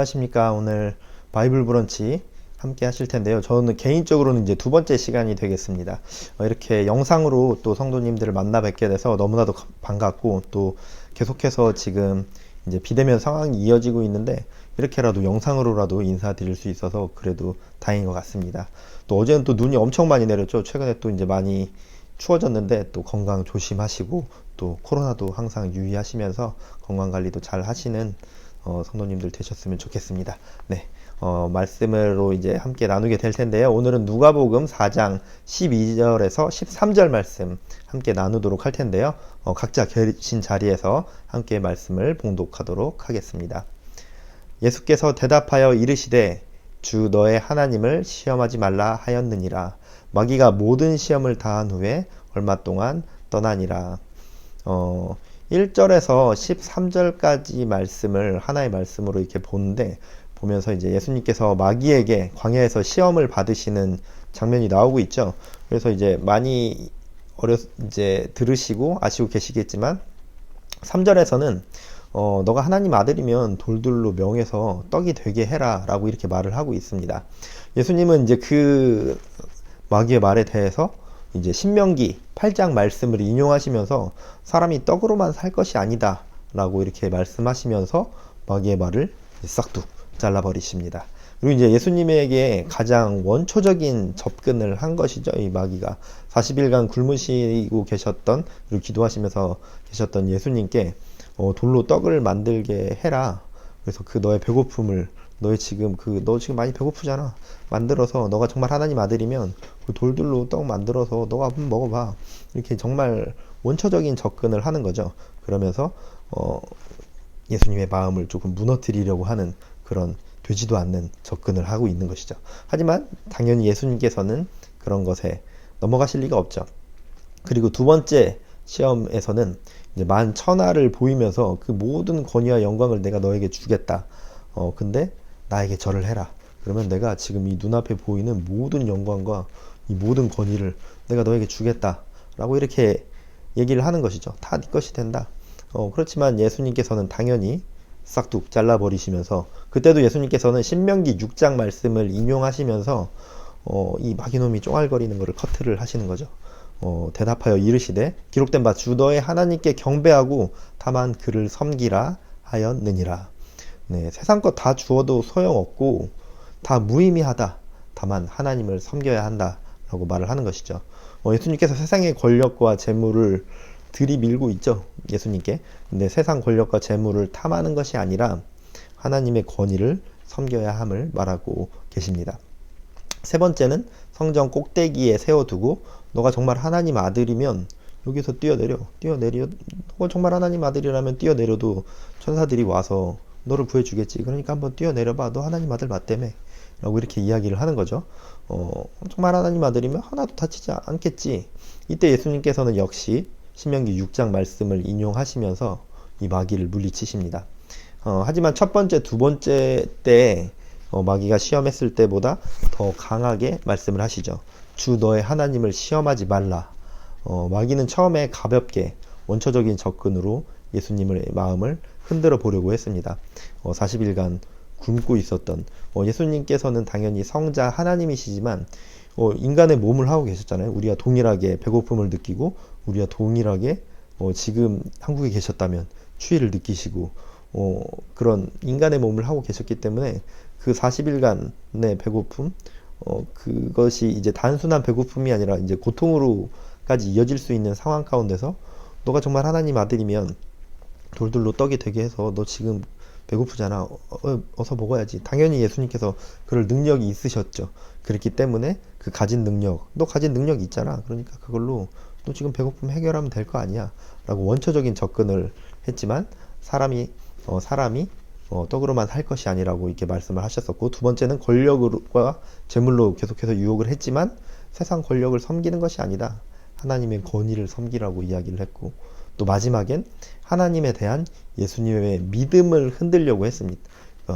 안녕하십니까. 오늘 바이블 브런치 함께 하실 텐데요. 저는 개인적으로는 이제 두 번째 시간이 되겠습니다. 이렇게 영상으로 또 성도님들을 만나 뵙게 돼서 너무나도 반갑고, 또 계속해서 지금 이제 비대면 상황이 이어지고 있는데 이렇게라도 영상으로라도 인사드릴 수 있어서 그래도 다행인 것 같습니다. 또 어제는 또 눈이 엄청 많이 내렸죠. 최근에 또 이제 많이 추워졌는데 또 건강 조심하시고, 또 코로나도 항상 유의하시면서 건강 관리도 잘 하시는 성도님들 되셨으면 좋겠습니다. 네, 말씀으로 이제 함께 나누게 될 텐데요. 오늘은 누가복음 4장 12절에서 13절 말씀 함께 나누도록 할 텐데요. 각자 계신 자리에서 함께 말씀을 봉독하도록 하겠습니다. 예수께서 대답하여 이르시되 주 너의 하나님을 시험하지 말라 하였느니라. 마귀가 모든 시험을 다한 후에 얼마 동안 떠나니라. 1절에서 13절까지 말씀을 하나의 말씀으로 이렇게 보면서 이제 예수님께서 마귀에게 광야에서 시험을 받으시는 장면이 나오고 있죠. 그래서 이제 많이 이제 들으시고 아시고 계시겠지만 3절에서는 너가 하나님 아들이면 돌들로 명해서 떡이 되게 해라 라고 이렇게 말을 하고 있습니다. 예수님은 이제 그 마귀의 말에 대해서 이제 신명기 8장 말씀을 인용하시면서 사람이 떡으로만 살 것이 아니다 라고 이렇게 말씀하시면서 마귀의 말을 싹둑 잘라버리십니다. 그리고 이제 예수님에게 가장 원초적인 접근을 한 것이죠. 이 마귀가 40일간 굶으시고 계셨던, 그리고 기도하시면서 계셨던 예수님께 돌로 떡을 만들게 해라. 그래서 그 너의 배고픔을, 너 지금 많이 배고프잖아. 만들어서 너가 정말 하나님 아들이면 그 돌들로 떡 만들어서 너가 한번 먹어봐. 이렇게 정말 원초적인 접근을 하는 거죠. 그러면서 예수님의 마음을 조금 무너뜨리려고 하는 그런 되지도 않는 접근을 하고 있는 것이죠. 하지만 당연히 예수님께서는 그런 것에 넘어가실 리가 없죠. 그리고 두 번째 시험에서는 이제 만천하를 보이면서 그 모든 권위와 영광을 내가 너에게 주겠다. 근데 나에게 절을 해라. 그러면 내가 지금 이 눈앞에 보이는 모든 영광과 이 모든 권위를 내가 너에게 주겠다 라고 이렇게 얘기를 하는 것이죠. 다 네 것이 된다. 그렇지만 예수님께서는 당연히 싹둑 잘라버리시면서, 그때도 예수님께서는 신명기 6장 말씀을 인용하시면서 이 마귀놈이 쫑알거리는 것을 커트를 하시는 거죠. 대답하여 이르시되 기록된 바 주 너의 하나님께 경배하고 다만 그를 섬기라 하였느니라. 네, 세상 것 다 주어도 소용없고 다 무의미하다. 다만 하나님을 섬겨야 한다 라고 말을 하는 것이죠. 예수님께서 세상의 권력과 재물을 들이밀고 있죠. 예수님께. 근데 세상 권력과 재물을 탐하는 것이 아니라 하나님의 권위를 섬겨야 함을 말하고 계십니다. 세 번째는 성전 꼭대기에 세워두고 너가 정말 하나님 아들이면 여기서 뛰어내려. 너가 정말 하나님 아들이라면 뛰어내려도 천사들이 와서 너를 구해주겠지. 그러니까 한번 뛰어내려봐. 너 하나님 아들 맞다며 라고 이렇게 이야기를 하는 거죠. 정말 하나님 아들이면 하나도 다치지 않겠지. 이때 예수님께서는 역시 신명기 6장 말씀을 인용하시면서 이 마귀를 물리치십니다. 하지만 첫 번째, 두 번째 때 마귀가 시험했을 때보다 더 강하게 말씀을 하시죠. 주 너의 하나님을 시험하지 말라. 마귀는 처음에 가볍게 원초적인 접근으로 예수님의 마음을 흔들어 보려고 했습니다. 40일간 굶고 있었던 예수님께서는 당연히 성자 하나님이시지만 인간의 몸을 하고 계셨잖아요. 우리와 동일하게 배고픔을 느끼고 우리와 동일하게 지금 한국에 계셨다면 추위를 느끼시고 그런 인간의 몸을 하고 계셨기 때문에 그 40일간의 배고픔, 그것이 이제 단순한 배고픔이 아니라 이제 고통으로까지 이어질 수 있는 상황 가운데서 너가 정말 하나님 아들이면 돌들로 떡이 되게 해서 너 지금 배고프잖아. 어서 먹어야지. 당연히 예수님께서 그럴 능력이 있으셨죠. 그렇기 때문에 그 가진 능력, 너 가진 능력이 있잖아. 그러니까 그걸로 너 지금 배고픔 해결하면 될 거 아니야. 라고 원초적인 접근을 했지만 사람이 떡으로만 살 것이 아니라고 이렇게 말씀을 하셨었고, 두 번째는 권력과 재물로 계속해서 유혹을 했지만 세상 권력을 섬기는 것이 아니다. 하나님의 권위를 섬기라고 이야기를 했고, 또 마지막엔 하나님에 대한 예수님의 믿음을 흔들려고 했습니다.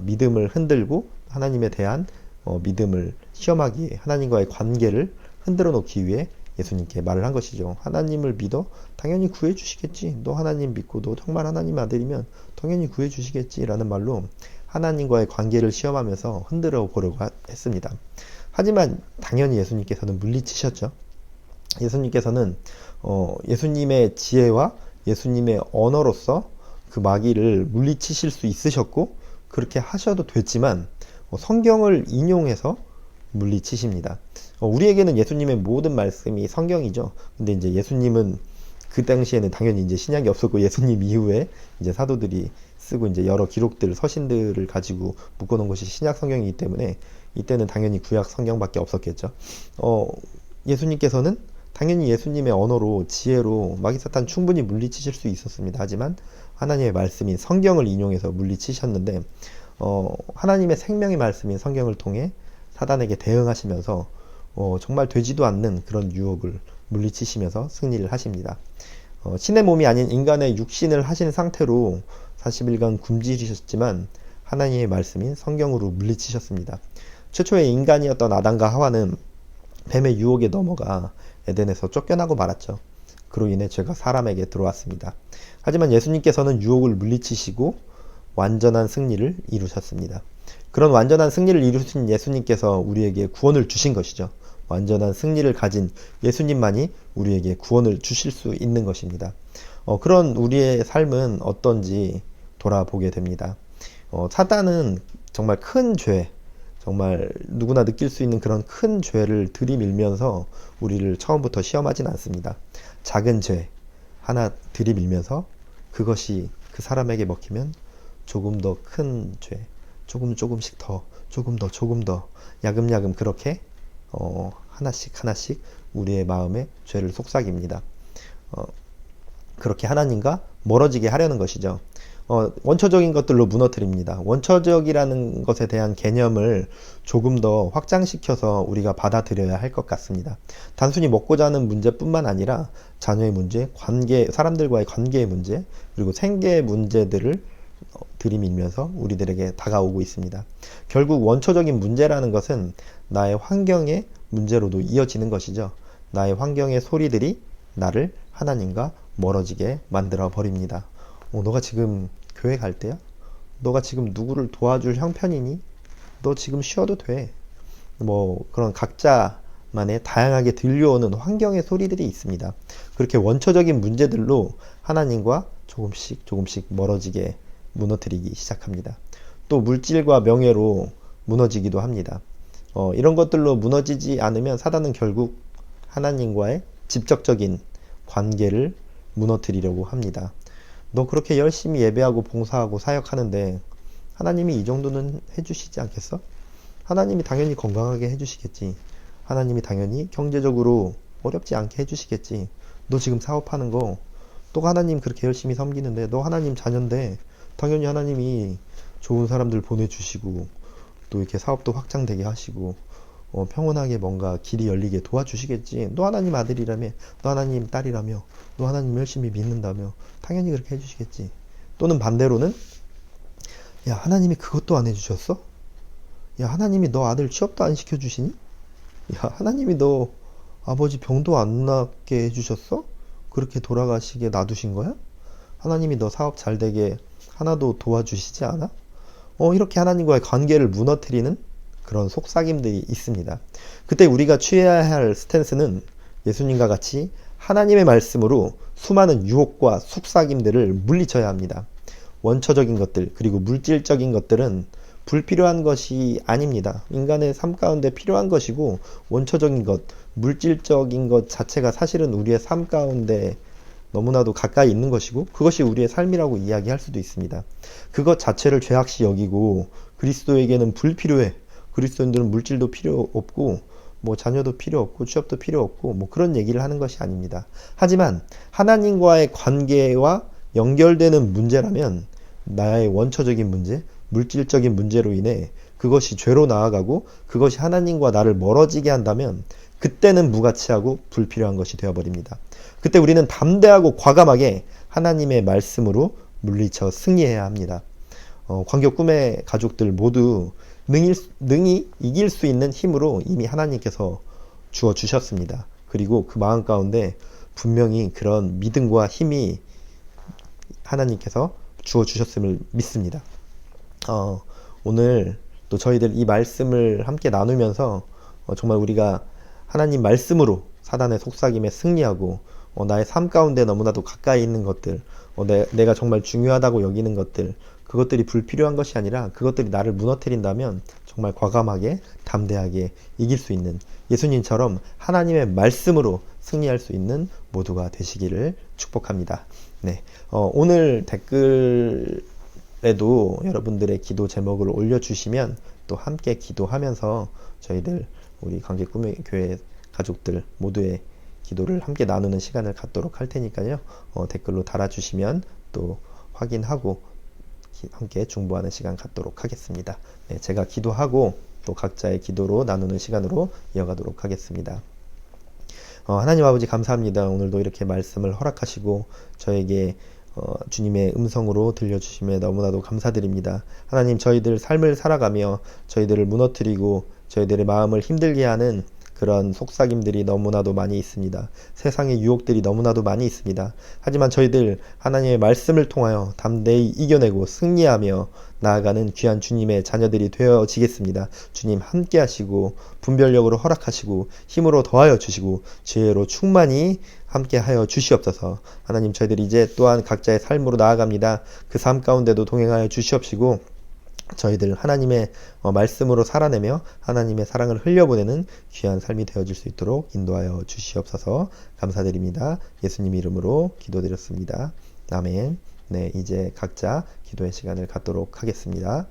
믿음을 흔들고 하나님에 대한 믿음을 시험하기, 하나님과의 관계를 흔들어 놓기 위해 예수님께 말을 한 것이죠. 하나님을 믿어? 당연히 구해주시겠지. 너 하나님 믿고 너 정말 하나님 아들이면 당연히 구해주시겠지 라는 말로 하나님과의 관계를 시험하면서 흔들어 보려고 했습니다. 하지만 당연히 예수님께서는 물리치셨죠. 예수님께서는 예수님의 지혜와 예수님의 언어로서 그 마귀를 물리치실 수 있으셨고 그렇게 하셔도 됐지만 성경을 인용해서 물리치십니다. 우리에게는 예수님의 모든 말씀이 성경이죠. 근데 이제 예수님은 그 당시에는 당연히 이제 신약이 없었고 예수님 이후에 이제 사도들이 쓰고 이제 여러 기록들, 서신들을 가지고 묶어놓은 것이 신약 성경이기 때문에 이때는 당연히 구약 성경밖에 없었겠죠. 예수님께서는 당연히 예수님의 언어로 지혜로 마귀 사탄 충분히 물리치실 수 있었습니다. 하지만 하나님의 말씀인 성경을 인용해서 물리치셨는데 하나님의 생명의 말씀인 성경을 통해 사단에게 대응하시면서 정말 되지도 않는 그런 유혹을 물리치시면서 승리를 하십니다. 신의 몸이 아닌 인간의 육신을 하신 상태로 40일간 굶주리셨지만 하나님의 말씀인 성경으로 물리치셨습니다. 최초의 인간이었던 아담과 하와는 뱀의 유혹에 넘어가 에덴에서 쫓겨나고 말았죠. 그로 인해 죄가 사람에게 들어왔습니다. 하지만 예수님께서는 유혹을 물리치시고 완전한 승리를 이루셨습니다. 그런 완전한 승리를 이루신 예수님께서 우리에게 구원을 주신 것이죠. 완전한 승리를 가진 예수님만이 우리에게 구원을 주실 수 있는 것입니다. 그런 우리의 삶은 어떤지 돌아보게 됩니다. 사단은 정말 큰 죄, 정말 누구나 느낄 수 있는 그런 큰 죄를 들이밀면서 우리를 처음부터 시험하진 않습니다. 작은 죄 하나 들이밀면서 그것이 그 사람에게 먹히면 조금 더 큰 죄, 조금씩 더, 조금 더 야금야금 그렇게 하나씩 우리의 마음에 죄를 속삭입니다. 그렇게 하나님과 멀어지게 하려는 것이죠. 원초적인 것들로 무너뜨립니다. 원초적이라는 것에 대한 개념을 조금 더 확장시켜서 우리가 받아들여야 할 것 같습니다. 단순히 먹고자 하는 문제뿐만 아니라 자녀의 문제, 관계, 사람들과의 관계의 문제, 그리고 생계의 문제들을 들이밀면서 우리들에게 다가오고 있습니다. 결국 원초적인 문제라는 것은 나의 환경의 문제로도 이어지는 것이죠. 나의 환경의 소리들이 나를 하나님과 멀어지게 만들어 버립니다. 너가 지금 교회 갈 때야? 너가 지금 누구를 도와줄 형편이니? 너 지금 쉬어도 돼. 그런 각자만의 다양하게 들려오는 환경의 소리들이 있습니다. 그렇게 원초적인 문제들로 하나님과 조금씩 멀어지게 무너뜨리기 시작합니다. 또 물질과 명예로 무너지기도 합니다. 이런 것들로 무너지지 않으면 사단은 결국 하나님과의 직접적인 관계를 무너뜨리려고 합니다. 너 그렇게 열심히 예배하고 봉사하고 사역하는데 하나님이 이 정도는 해주시지 않겠어? 하나님이 당연히 건강하게 해주시겠지. 하나님이 당연히 경제적으로 어렵지 않게 해주시겠지. 너 지금 사업하는 거 또 하나님 그렇게 열심히 섬기는데 너 하나님 자녀인데 당연히 하나님이 좋은 사람들 보내주시고 또 이렇게 사업도 확장되게 하시고 평온하게 뭔가 길이 열리게 도와주시겠지. 너 하나님 아들이라며, 너 하나님 딸이라며, 너 하나님 열심히 믿는다며 당연히 그렇게 해주시겠지. 또는 반대로는 야 하나님이 그것도 안 해주셨어? 야 하나님이 너 아들 취업도 안 시켜주시니? 야 하나님이 너 아버지 병도 안 낫게 해주셨어? 그렇게 돌아가시게 놔두신 거야? 하나님이 너 사업 잘 되게 하나도 도와주시지 않아? 이렇게 하나님과의 관계를 무너뜨리는 그런 속삭임들이 있습니다. 그때 우리가 취해야 할 스탠스는 예수님과 같이 하나님의 말씀으로 수많은 유혹과 속삭임들을 물리쳐야 합니다. 원초적인 것들 그리고 물질적인 것들은 불필요한 것이 아닙니다. 인간의 삶 가운데 필요한 것이고 원초적인 것, 물질적인 것 자체가 사실은 우리의 삶 가운데 너무나도 가까이 있는 것이고 그것이 우리의 삶이라고 이야기할 수도 있습니다. 그것 자체를 죄악시 여기고 그리스도에게는 불필요해. 그리스도인들은 물질도 필요 없고 자녀도 필요 없고 취업도 필요 없고 그런 얘기를 하는 것이 아닙니다. 하지만 하나님과의 관계와 연결되는 문제라면 나의 원초적인 문제, 물질적인 문제로 인해 그것이 죄로 나아가고 그것이 하나님과 나를 멀어지게 한다면 그때는 무가치하고 불필요한 것이 되어버립니다. 그때 우리는 담대하고 과감하게 하나님의 말씀으로 물리쳐 승리해야 합니다. 광교 꿈의 가족들 모두 능히 이길 수 있는 힘으로 이미 하나님께서 주어 주셨습니다. 그리고 그 마음 가운데 분명히 그런 믿음과 힘이 하나님께서 주어 주셨음을 믿습니다. 오늘 또 저희들 이 말씀을 함께 나누면서 정말 우리가 하나님 말씀으로 사단의 속삭임에 승리하고 나의 삶 가운데 너무나도 가까이 있는 것들, 내가 정말 중요하다고 여기는 것들, 그것들이 불필요한 것이 아니라 그것들이 나를 무너뜨린다면 정말 과감하게 담대하게 이길 수 있는, 예수님처럼 하나님의 말씀으로 승리할 수 있는 모두가 되시기를 축복합니다. 네, 오늘 댓글에도 여러분들의 기도 제목을 올려주시면 또 함께 기도하면서 저희들 우리 관계 꿈의 교회 가족들 모두의 기도를 함께 나누는 시간을 갖도록 할 테니까요. 댓글로 달아주시면 또 확인하고 함께 중보하는 시간 갖도록 하겠습니다. 네, 제가 기도하고 또 각자의 기도로 나누는 시간으로 이어가도록 하겠습니다. 하나님 아버지 감사합니다. 오늘도 이렇게 말씀을 허락하시고 저에게 주님의 음성으로 들려주심에 너무나도 감사드립니다. 하나님, 저희들 삶을 살아가며 저희들을 무너뜨리고 저희들의 마음을 힘들게 하는 그런 속삭임들이 너무나도 많이 있습니다. 세상의 유혹들이 너무나도 많이 있습니다. 하지만 저희들 하나님의 말씀을 통하여 담대히 이겨내고 승리하며 나아가는 귀한 주님의 자녀들이 되어지겠습니다. 주님 함께 하시고 분별력으로 허락하시고 힘으로 더하여 주시고 지혜로 충만히 함께 하여 주시옵소서. 하나님, 저희들 이제 또한 각자의 삶으로 나아갑니다. 그 삶 가운데도 동행하여 주시옵시고 저희들 하나님의 말씀으로 살아내며 하나님의 사랑을 흘려보내는 귀한 삶이 되어질 수 있도록 인도하여 주시옵소서. 감사드립니다. 예수님 이름으로 기도드렸습니다. 아멘. 네, 이제 각자 기도의 시간을 갖도록 하겠습니다.